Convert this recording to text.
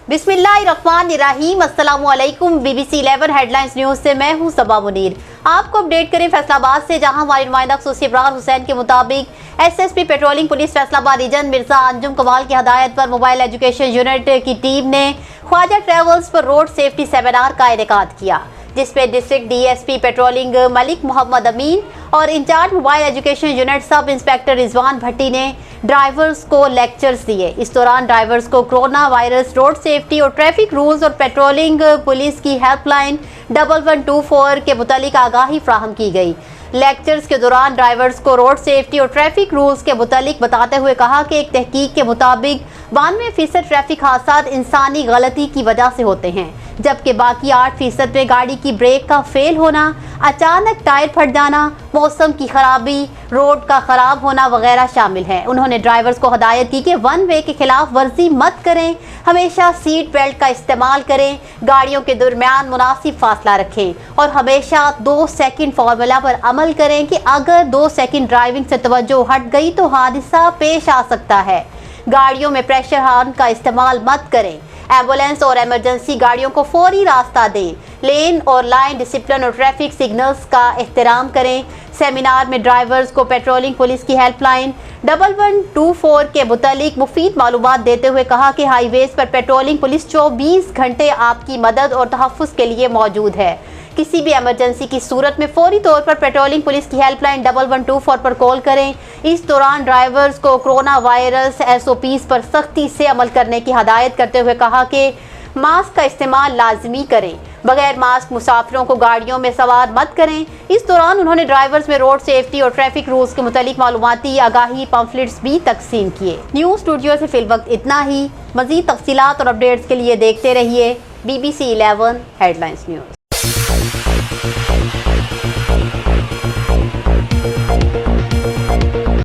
बिस्मिल्लाहिर्रहमानिर्रहीम। अस्सलामुअलैकुम। BBC 11 headlines news से मैं हूं सबा मुनीर। आपको अपडेट करें फैसलाबाद से, जहां हमारे नुमाइंदा खुसूसी इब्रार हुसैन के मुताबिक SSP patrolling police Faisalabad region Mirza Anjum Kamal की हदायत पर मोबाइल एजुकेशन यूनिट की टीम ने ख्वाजा ट्रेवल्स पर रोड सेफ्टी सेमिनार का इनेकाद किया, जिसपे district DSP patrolling Malik Mohammad Amin और incharge mobile education unit sub inspector Rizwan Bhatti ने ड्राइवर्स को लेक्चर्स दिए। इस दौरान ड्राइवर्स को कोरोना वायरस, रोड सेफ्टी और ट्रैफिक रूल्स और पेट्रोलिंग पुलिस की हेल्पलाइन 1124 के मुतालिक आगाही फ्राहम की गई। लेक्चर्स के दौरान ड्राइवर्स को रोड सेफ्टी और ट्रैफिक रूल्स के मुतालिक बताते हुए कहा कि एक तहकीक के मुताबिक 92% ट्रैफिक हादसा इंसानी गलती की वजह से होते हैं, जबकि बाकी 8% में गाड़ी की ब्रेक का फेल होना, अचानक टायर फट जाना, मौसम की खराबी, रोड का खराब होना वगैरह शामिल है। उन्होंने ड्राइवर्स को हदायत की कि वन वे के खिलाफ वर्जी मत करें, हमेशा सीट बेल्ट का इस्तेमाल करें, गाड़ियों के दरमियान मुनासिब फासला रखें और हमेशा 2 सेकंड फार्मूला पर अमल करें कि अगर 2 सेकंड ड्राइविंग से तवज्जो हट गई तो हादसा पेश आ सकता है। गाड़ियों में प्रेशर हॉर्न का इस्तेमाल मत करें। एम्बुलेंस और इमरजेंसी गाड़ियों को फौरी रास्ता दें। लेन और लाइन डिसिप्लिन और ट्रैफिक सिग्नल्स का एहतराम करें। सेमिनार में ड्राइवर्स को पेट्रोलिंग पुलिस की हेल्पलाइन 1124 के मुतालिक मुफीद मालूमात देते हुए कहा कि हाईवेज पर पेट्रोलिंग पुलिस 24 घंटे आपकी मदद और तहफ़्फ़ुज़ के लिए मौजूद है। किसी भी इमरजेंसी की सूरत में फौरी तौर पर पेट्रोलिंग पुलिस की हेल्पलाइन 1124 पर कॉल करें। इस दौरान ड्राइवर्स को कोरोना वायरस SOPs पर सख्ती से अमल करने की हदायत करते हुए कहा कि मास्क का इस्तेमाल लाजमी करें। बगैर मास्क मुसाफिरों को गाड़ियों में सवार मत करें। इस दौरान उन्होंने ड्राइवर्स में रोड सेफ्टी और ट्रैफिक रूल्स के मुतालिक मालूमाती आगाही पम्फलेट्स भी तकसीम किए। न्यूज़ स्टूडियो से फिल वक्त इतना ही। मज़ीद तफसीलात और अपडेट्स के लिए देखते रहिए BBC 11 हेडलाइंस न्यूज़।